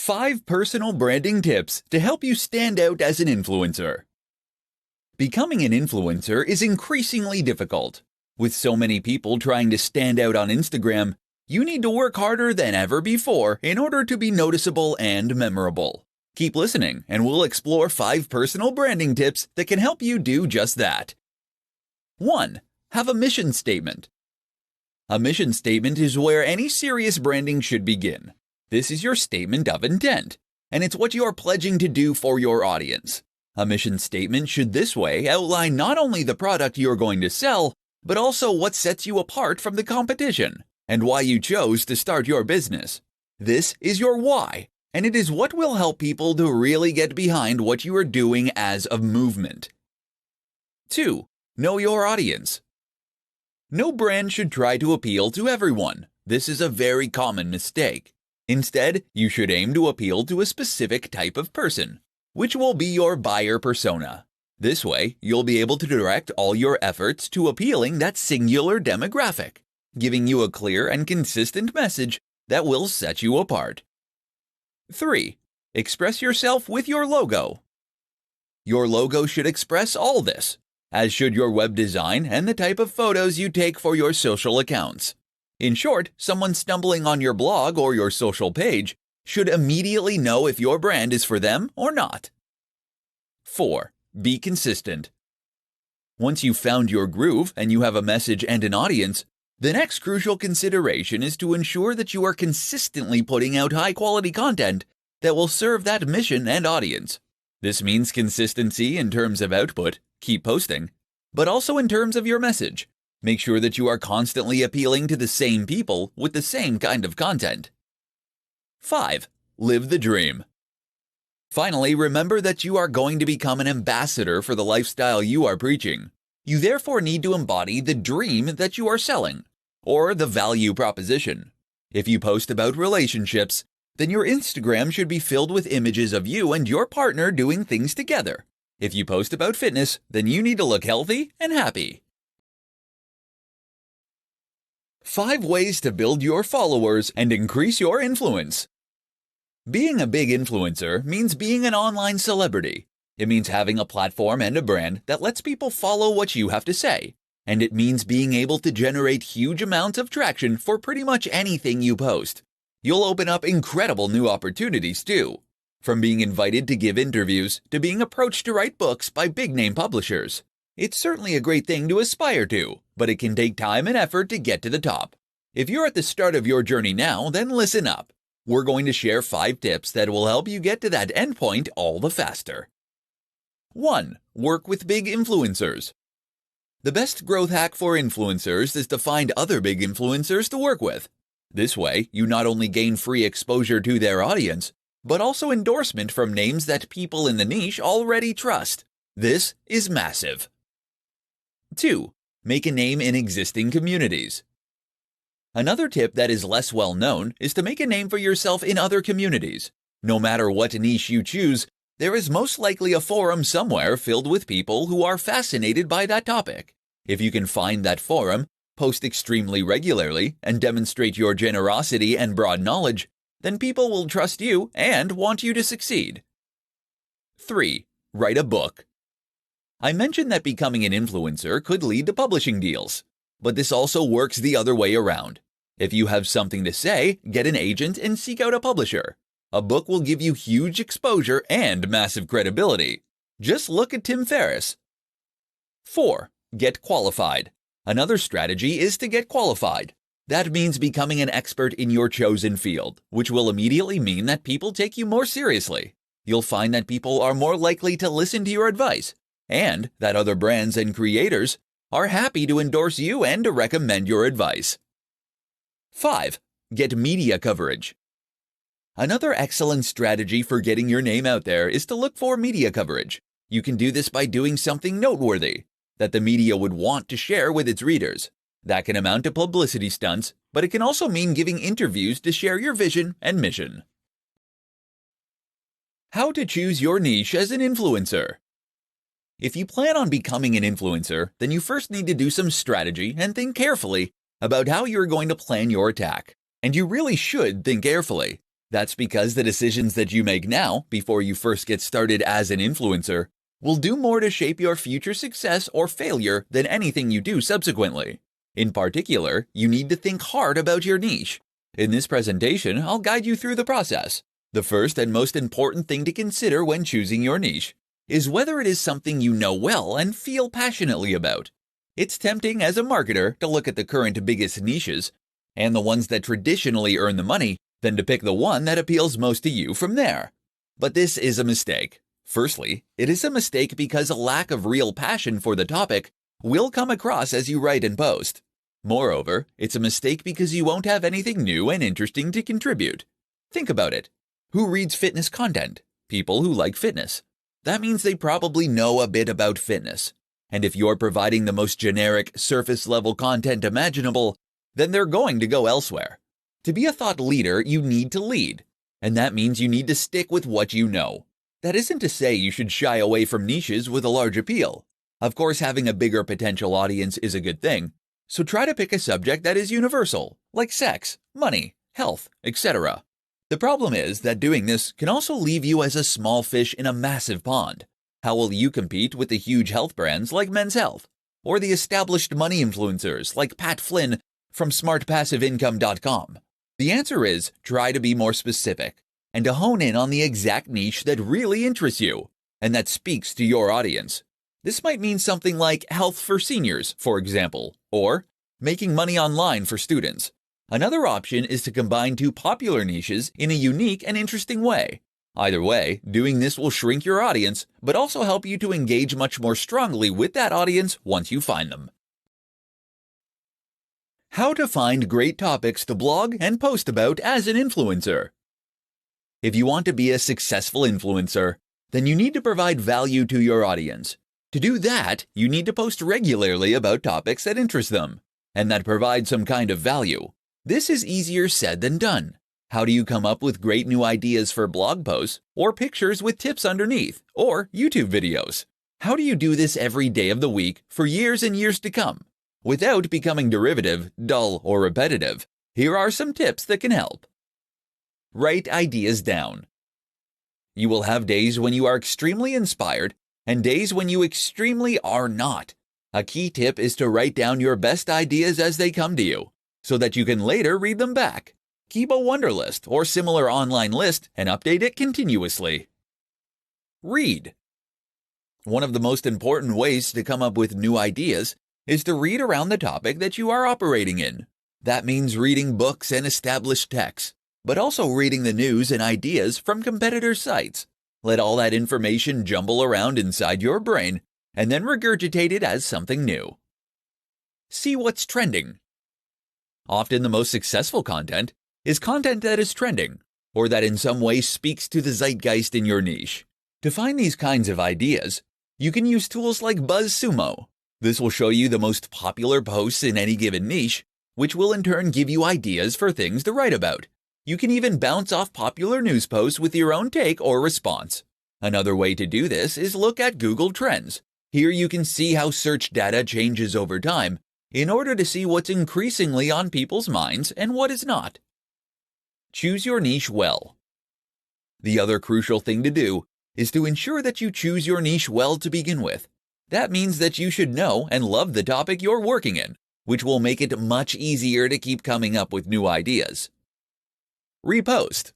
5 personal branding tips to help you stand out as an influencer. Becoming an influencer is increasingly difficult. With so many people trying to stand out on Instagram, you need to work harder than ever before in order to be noticeable and memorable. Keep listening, and we'll explore 5 personal branding tips that can help you do just that. 1. Have a mission statement. A mission statement is where any serious branding should begin. This is your statement of intent, and it's what you are pledging to do for your audience. A mission statement should this way outline not only the product you're going to sell, but also what sets you apart from the competition, and why you chose to start your business. This is your why, and it is what will help people to really get behind what you are doing as a movement. 2. Know your audience. No brand should try to appeal to everyone. This is a very common mistake. Instead, you should aim to appeal to a specific type of person, which will be your buyer persona. This way, you'll be able to direct all your efforts to appealing that singular demographic, giving you a clear and consistent message that will set you apart. 3. Express yourself with your logo. Your logo should express all this, as should your web design and the type of photos you take for your social accounts. In short, someone stumbling on your blog or your social page should immediately know if your brand is for them or not. 4. Be consistent. Once you've found your groove and you have a message and an audience, the next crucial consideration is to ensure that you are consistently putting out high-quality content that will serve that mission and audience. This means consistency in terms of output, keep posting, but also in terms of your message. Make sure that you are constantly appealing to the same people with the same kind of content. 5. Live the dream. Finally, remember that you are going to become an ambassador for the lifestyle you are preaching. You therefore need to embody the dream that you are selling, or the value proposition. If you post about relationships, then your Instagram should be filled with images of you and your partner doing things together. If you post about fitness, then you need to look healthy and happy. 5 ways to build your followers and increase your influence. Being a big influencer means being an online celebrity. It means having a platform and a brand that lets people follow what you have to say. And it means being able to generate huge amounts of traction for pretty much anything you post. You'll open up incredible new opportunities too. From being invited to give interviews to being approached to write books by big-name publishers. It's certainly a great thing to aspire to, but it can take time and effort to get to the top. If you're at the start of your journey now, then listen up. We're going to share 5 tips that will help you get to that endpoint all the faster. 1. Work with big influencers. The best growth hack for influencers is to find other big influencers to work with. This way, you not only gain free exposure to their audience, but also endorsement from names that people in the niche already trust. This is massive. 2. Make a name in existing communities. Another tip that is less well known is to make a name for yourself in other communities. No matter what niche you choose, there is most likely a forum somewhere filled with people who are fascinated by that topic. If you can find that forum, post extremely regularly, and demonstrate your generosity and broad knowledge, then people will trust you and want you to succeed. 3. Write a book. I mentioned that becoming an influencer could lead to publishing deals, but this also works the other way around. If you have something to say, get an agent and seek out a publisher. A book will give you huge exposure and massive credibility. Just look at Tim Ferriss. 4. Get qualified. Another strategy is to get qualified. That means becoming an expert in your chosen field, which will immediately mean that people take you more seriously. You'll find that people are more likely to listen to your advice, and that other brands and creators are happy to endorse you and to recommend your advice. 5. Get media coverage. Another excellent strategy for getting your name out there is to look for media coverage. You can do this by doing something noteworthy that the media would want to share with its readers. That can amount to publicity stunts, but it can also mean giving interviews to share your vision and mission. How to choose your niche as an influencer. If you plan on becoming an influencer, then you first need to do some strategy and think carefully about how you're going to plan your attack. And you really should think carefully. That's because the decisions that you make now, before you first get started as an influencer, will do more to shape your future success or failure than anything you do subsequently. In particular, you need to think hard about your niche. In this presentation, I'll guide you through the process. The first and most important thing to consider when choosing your niche is whether it is something you know well and feel passionately about. It's tempting as a marketer to look at the current biggest niches and the ones that traditionally earn the money, then to pick the one that appeals most to you from there. But this is a mistake. Firstly, it is a mistake because a lack of real passion for the topic will come across as you write and post. Moreover, it's a mistake because you won't have anything new and interesting to contribute. Think about it. Who reads fitness content? People who like fitness. That means they probably know a bit about fitness. And if you're providing the most generic, surface-level content imaginable, then they're going to go elsewhere. To be a thought leader, you need to lead. And that means you need to stick with what you know. That isn't to say you should shy away from niches with a large appeal. Of course, having a bigger potential audience is a good thing. So try to pick a subject that is universal, like sex, money, health, etc. The problem is that doing this can also leave you as a small fish in a massive pond. How will you compete with the huge health brands like Men's Health, or the established money influencers like Pat Flynn from smartpassiveincome.com? The answer is try to be more specific and to hone in on the exact niche that really interests you and that speaks to your audience. This might mean something like health for seniors, for example, or making money online for students. Another option is to combine two popular niches in a unique and interesting way. Either way, doing this will shrink your audience, but also help you to engage much more strongly with that audience once you find them. How to find great topics to blog and post about as an influencer. If you want to be a successful influencer, then you need to provide value to your audience. To do that, you need to post regularly about topics that interest them and that provide some kind of value. This is easier said than done. How do you come up with great new ideas for blog posts or pictures with tips underneath or YouTube videos? How do you do this every day of the week for years and years to come without becoming derivative, dull, or repetitive? Here are some tips that can help. Write ideas down. You will have days when you are extremely inspired and days when you extremely are not. A key tip is to write down your best ideas as they come to you, so that you can later read them back. Keep a Wunderlist or similar online list and update it continuously. Read. One of the most important ways to come up with new ideas is to read around the topic that you are operating in. That means reading books and established texts, but also reading the news and ideas from competitor sites. Let all that information jumble around inside your brain and then regurgitate it as something new. See what's trending. Often the most successful content is content that is trending or that in some way speaks to the zeitgeist in your niche. To find these kinds of ideas, you can use tools like BuzzSumo. This will show you the most popular posts in any given niche, which will in turn give you ideas for things to write about. You can even bounce off popular news posts with your own take or response. Another way to do this is look at Google Trends. Here you can see how search data changes over time in order to see what's increasingly on people's minds and what is not. Choose your niche well. The other crucial thing to do is to ensure that you choose your niche well to begin with. That means that you should know and love the topic you're working in, which will make it much easier to keep coming up with new ideas. Repost.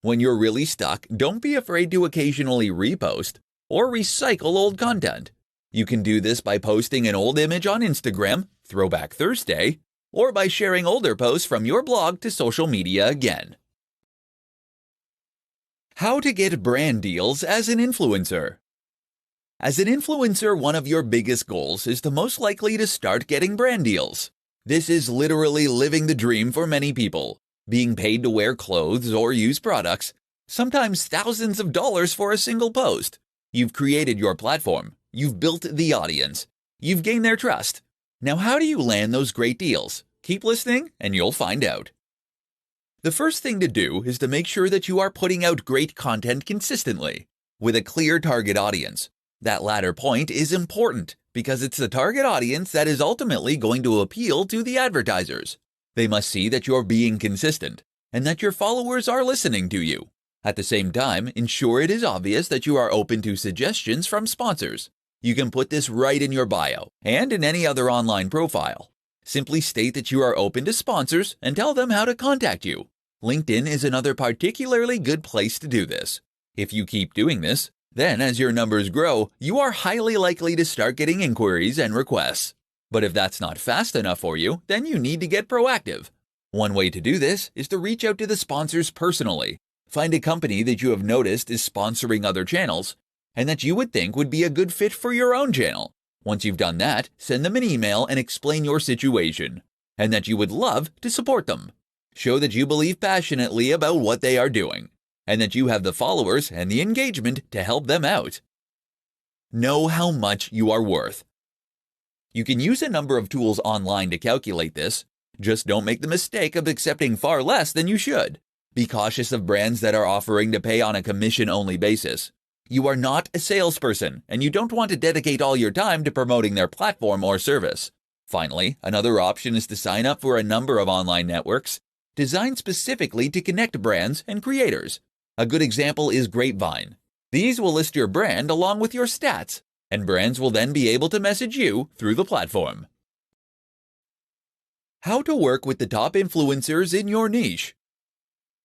When you're really stuck, don't be afraid to occasionally repost or recycle old content. You can do this by posting an old image on Instagram, Throwback Thursday, or by sharing older posts from your blog to social media again. How to get brand deals as an influencer. As an influencer, one of your biggest goals is most likely to start getting brand deals. This is literally living the dream for many people. Being paid to wear clothes or use products, sometimes thousands of dollars for a single post. You've created your platform. You've built the audience. You've gained their trust. Now, how do you land those great deals? Keep listening and you'll find out. The first thing to do is to make sure that you are putting out great content consistently with a clear target audience. That latter point is important because it's the target audience that is ultimately going to appeal to the advertisers. They must see that you're being consistent, and that your followers are listening to you. At the same time, ensure it is obvious that you are open to suggestions from sponsors. You can put this right in your bio and in any other online profile. Simply state that you are open to sponsors and tell them how to contact you. LinkedIn is another particularly good place to do this. If you keep doing this, then as your numbers grow, you are highly likely to start getting inquiries and requests. But if that's not fast enough for you, then you need to get proactive. One way to do this is to reach out to the sponsors personally. Find a company that you have noticed is sponsoring other channels and that you would think would be a good fit for your own channel. Once you've done that, send them an email and explain your situation and that you would love to support them. Show that you believe passionately about what they are doing and that you have the followers and the engagement to help them out. Know how much you are worth. You can use a number of tools online to calculate this. Just don't make the mistake of accepting far less than you should. Be cautious of brands that are offering to pay on a commission-only basis. You are not a salesperson, and you don't want to dedicate all your time to promoting their platform or service. Finally, another option is to sign up for a number of online networks designed specifically to connect brands and creators. A good example is Grapevine. These will list your brand along with your stats, and brands will then be able to message you through the platform. How to work with the top influencers in your niche.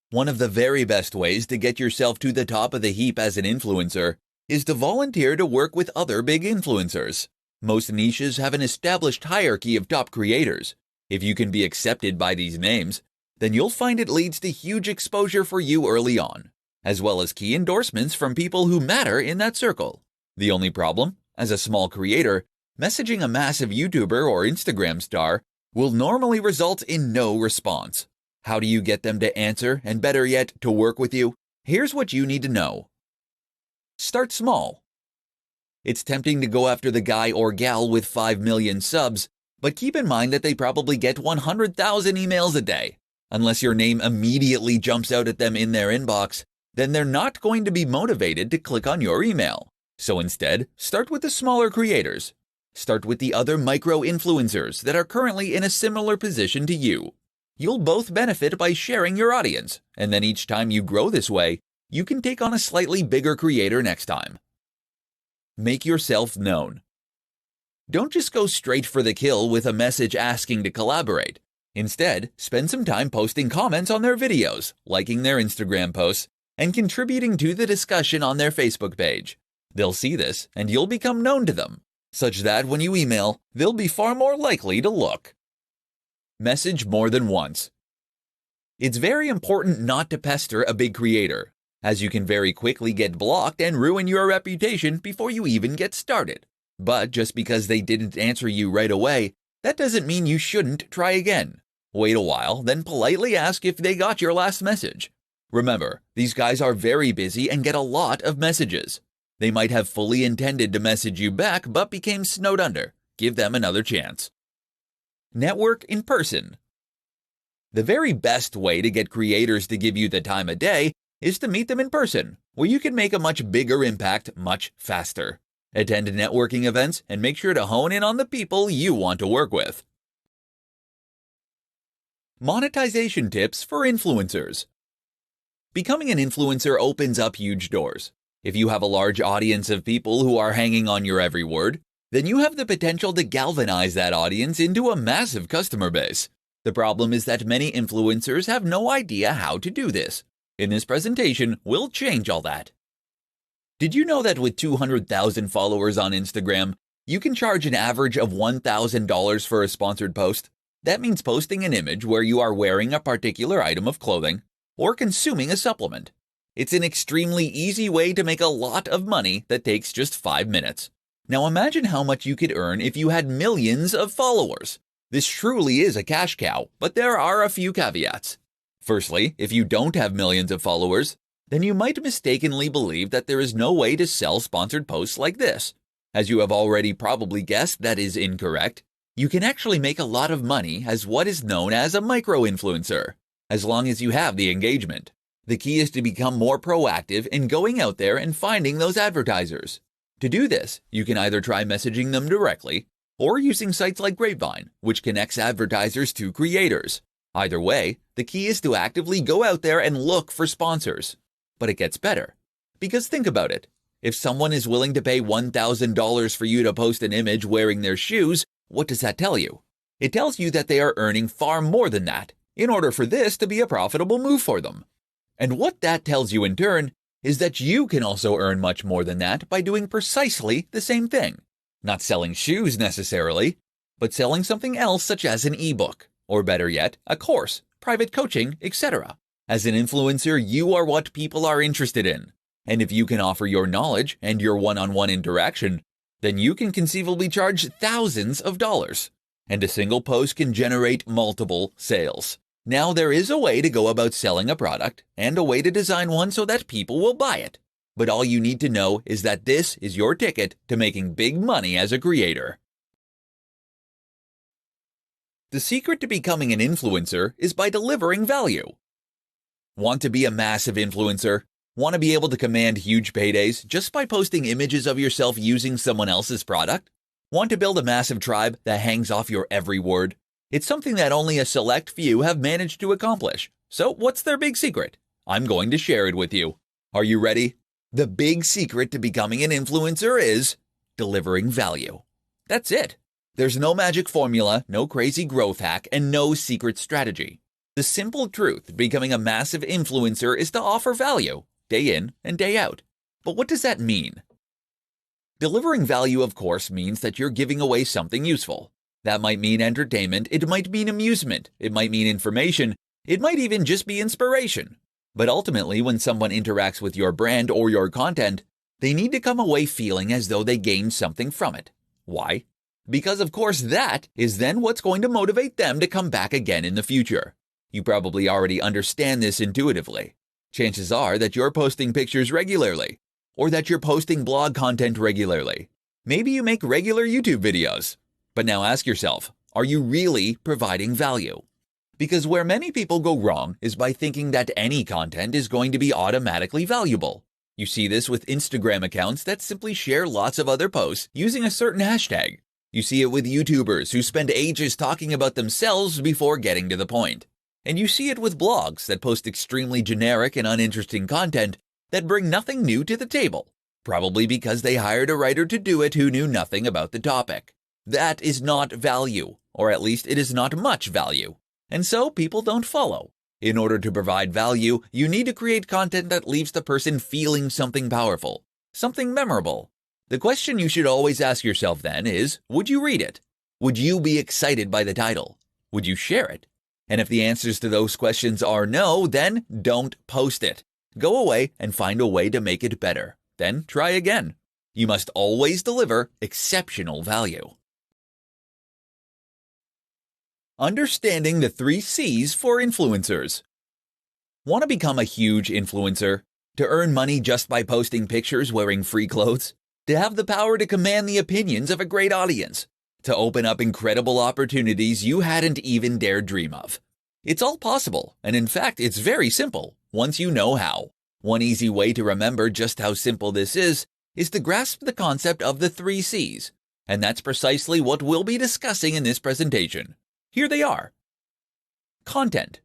One of the very best ways to get yourself to the top of the heap as an influencer is to volunteer to work with other big influencers. Most niches have an established hierarchy of top creators. If you can be accepted by these names, then you'll find it leads to huge exposure for you early on, as well as key endorsements from people who matter in that circle. The only problem, as a small creator, messaging a massive YouTuber or Instagram star will normally result in no response. How do you get them to answer and, better yet, to work with you? Here's what you need to know. Start small. It's tempting to go after the guy or gal with 5 million subs, but keep in mind that they probably get 100,000 emails a day. Unless your name immediately jumps out at them in their inbox, then they're not going to be motivated to click on your email. So instead, start with the smaller creators. Start with the other micro-influencers that are currently in a similar position to you. You'll both benefit by sharing your audience, and then each time you grow this way, you can take on a slightly bigger creator next time. Make yourself known. Don't just go straight for the kill with a message asking to collaborate. Instead, spend some time posting comments on their videos, liking their Instagram posts, and contributing to the discussion on their Facebook page. They'll see this, and you'll become known to them, such that when you email, they'll be far more likely to look. Message more than once. It's very important not to pester a big creator, as you can very quickly get blocked and ruin your reputation before you even get started. But just because they didn't answer you right away, that doesn't mean you shouldn't try again. Wait a while, then politely ask if they got your last message. Remember, these guys are very busy and get a lot of messages. They might have fully intended to message you back but became snowed under. Give them another chance. Network in person. The very best way to get creators to give you the time of day is to meet them in person, where you can make a much bigger impact much faster. Attend networking events and make sure to hone in on the people you want to work with. Monetization tips for influencers. Becoming an influencer opens up huge doors. If you have a large audience of people who are hanging on your every word, then you have the potential to galvanize that audience into a massive customer base. The problem is that many influencers have no idea how to do this. In this presentation, we'll change all that. Did you know that with 200,000 followers on Instagram, you can charge an average of $1,000 for a sponsored post? That means posting an image where you are wearing a particular item of clothing or consuming a supplement. It's an extremely easy way to make a lot of money that takes just 5 minutes. Now imagine how much you could earn if you had millions of followers. This truly is a cash cow, but there are a few caveats. Firstly, if you don't have millions of followers, then you might mistakenly believe that there is no way to sell sponsored posts like this. As you have already probably guessed, that is incorrect. You can actually make a lot of money as what is known as a micro-influencer, as long as you have the engagement. The key is to become more proactive in going out there and finding those advertisers. To do this, you can either try messaging them directly or using sites like Grapevine, which connects advertisers to creators. Either way, the key is to actively go out there and look for sponsors. But it gets better. Because think about it. If someone is willing to pay $1,000 for you to post an image wearing their shoes, what does that tell you? It tells you that they are earning far more than that in order for this to be a profitable move for them. And what that tells you in turn is that you can also earn much more than that by doing precisely the same thing. Not selling shoes necessarily, but selling something else such as an ebook, or better yet, a course, private coaching, etc. As an influencer, you are what people are interested in. And if you can offer your knowledge and your one-on-one interaction, then you can conceivably charge thousands of dollars. And a single post can generate multiple sales. Now there is a way to go about selling a product and a way to design one so that people will buy it. But all you need to know is that this is your ticket to making big money as a creator. The secret to becoming an influencer is by delivering value. Want to be a massive influencer? Want to be able to command huge paydays just by posting images of yourself using someone else's product? Want to build a massive tribe that hangs off your every word? It's something that only a select few have managed to accomplish. So what's their big secret? I'm going to share it with you. Are you ready? The big secret to becoming an influencer is delivering value. That's it. There's no magic formula, no crazy growth hack, and no secret strategy. The simple truth of becoming a massive influencer is to offer value, day in and day out. But what does that mean? Delivering value, of course, means that you're giving away something useful. That might mean entertainment, it might mean amusement, it might mean information, it might even just be inspiration. But ultimately, when someone interacts with your brand or your content, they need to come away feeling as though they gained something from it. Why? Because of course that is then what's going to motivate them to come back again in the future. You probably already understand this intuitively. Chances are that you're posting pictures regularly, or that you're posting blog content regularly. Maybe you make regular YouTube videos. But now ask yourself, are you really providing value? Because where many people go wrong is by thinking that any content is going to be automatically valuable. You see this with Instagram accounts that simply share lots of other posts using a certain hashtag. You see it with YouTubers who spend ages talking about themselves before getting to the point. And you see it with blogs that post extremely generic and uninteresting content that bring nothing new to the table, probably because they hired a writer to do it who knew nothing about the topic. That is not value, or at least it is not much value. And so people don't follow. In order to provide value, you need to create content that leaves the person feeling something powerful, something memorable. The question you should always ask yourself then is, would you read it? Would you be excited by the title? Would you share it? And if the answers to those questions are no, then don't post it. Go away and find a way to make it better. Then try again. You must always deliver exceptional value. Understanding the 3 C's for influencers. Want to become a huge influencer? To earn money just by posting pictures wearing free clothes? To have the power to command the opinions of a great audience? To open up incredible opportunities you hadn't even dared dream of? It's all possible, and in fact, it's very simple, once you know how. One easy way to remember just how simple this is to grasp the concept of the 3 C's, and that's precisely what we'll be discussing in this presentation. Here they are. Content.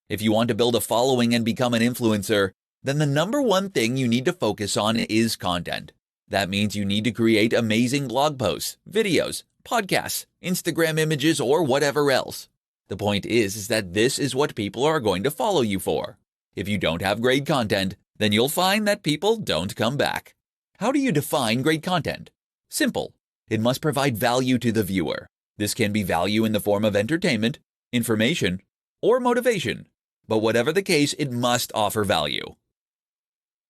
If you want to build a following and become an influencer, then the number one thing you need to focus on is content. That means you need to create amazing blog posts, videos, podcasts, Instagram images, or whatever else. The point is that this is what people are going to follow you for. If you don't have great content, then you'll find that people don't come back. How do you define great content? Simple. It must provide value to the viewer. This can be value in the form of entertainment, information, or motivation. But whatever the case, it must offer value.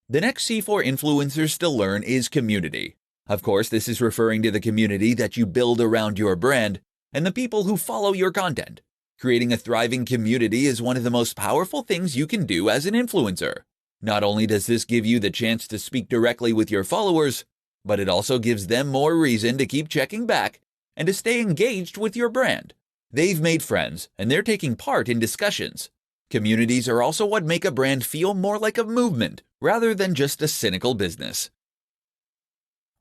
The next C for influencers to learn is community. Of course, this is referring to the community that you build around your brand and the people who follow your content. Creating a thriving community is one of the most powerful things you can do as an influencer. Not only does this give you the chance to speak directly with your followers, but it also gives them more reason to keep checking back and to stay engaged with your brand. They've made friends, and they're taking part in discussions. Communities are also what make a brand feel more like a movement rather than just a cynical business.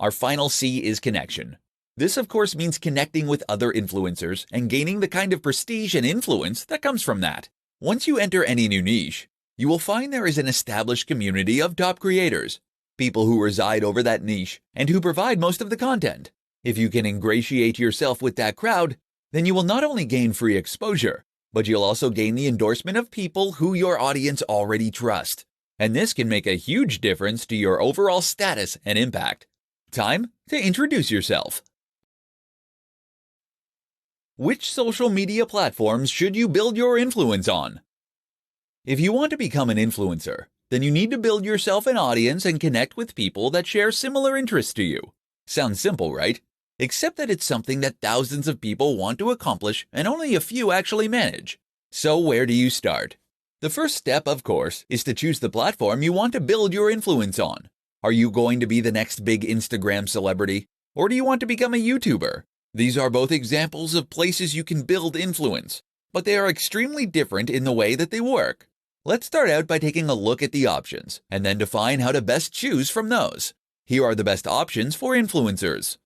Our final C is connection. This, of course, means connecting with other influencers and gaining the kind of prestige and influence that comes from that. Once you enter any new niche, you will find there is an established community of top creators, people who reside over that niche and who provide most of the content. If you can ingratiate yourself with that crowd, then you will not only gain free exposure, but you'll also gain the endorsement of people who your audience already trust. And this can make a huge difference to your overall status and impact. Time to introduce yourself. Which social media platforms should you build your influence on? If you want to become an influencer, then you need to build yourself an audience and connect with people that share similar interests to you. Sounds simple, right? Except that it's something that thousands of people want to accomplish and only a few actually manage. So where do you start? The first step, of course, is to choose the platform you want to build your influence on. Are you going to be the next big Instagram celebrity? Or do you want to become a YouTuber? These are both examples of places you can build influence, but they are extremely different in the way that they work. Let's start out by taking a look at the options, and then define how to best choose from those. Here are the best options for influencers.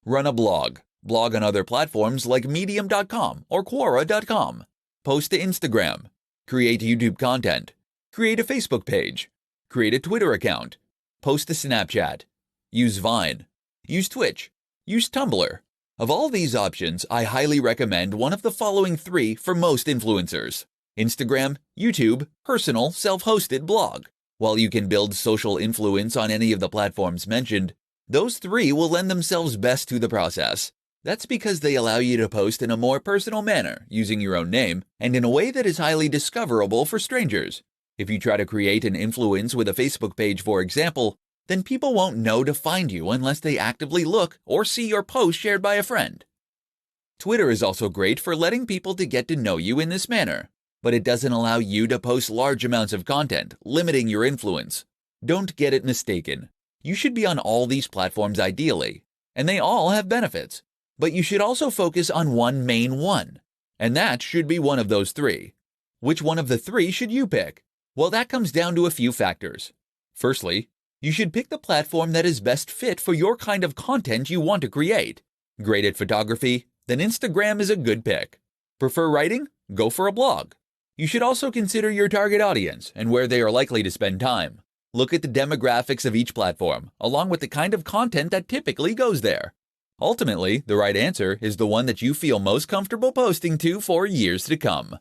Run a blog. Blog on other platforms like medium.com or quora.com. Post to Instagram. Create YouTube content. Create a Facebook page. Create a Twitter account. Post to Snapchat. Use Vine. Use Twitch. Use Tumblr. Of all these options, I highly recommend one of the following 3 for most influencers: Instagram, YouTube, personal, self-hosted blog. While you can build social influence on any of the platforms mentioned, those 3 will lend themselves best to the process. That's because they allow you to post in a more personal manner, using your own name, and in a way that is highly discoverable for strangers. If you try to create an influence with a Facebook page, for example, then people won't know to find you unless they actively look or see your post shared by a friend. Twitter is also great for letting people to get to know you in this manner, but it doesn't allow you to post large amounts of content, limiting your influence. Don't get it mistaken. You should be on all these platforms ideally, and they all have benefits. But you should also focus on one main one, and that should be one of those 3. Which one of the 3 should you pick? Well, that comes down to a few factors. Firstly, you should pick the platform that is best fit for your kind of content you want to create. Great at photography? Then Instagram is a good pick. Prefer writing? Go for a blog. You should also consider your target audience and where they are likely to spend time. Look at the demographics of each platform, along with the kind of content that typically goes there. Ultimately, the right answer is the one that you feel most comfortable posting to for years to come.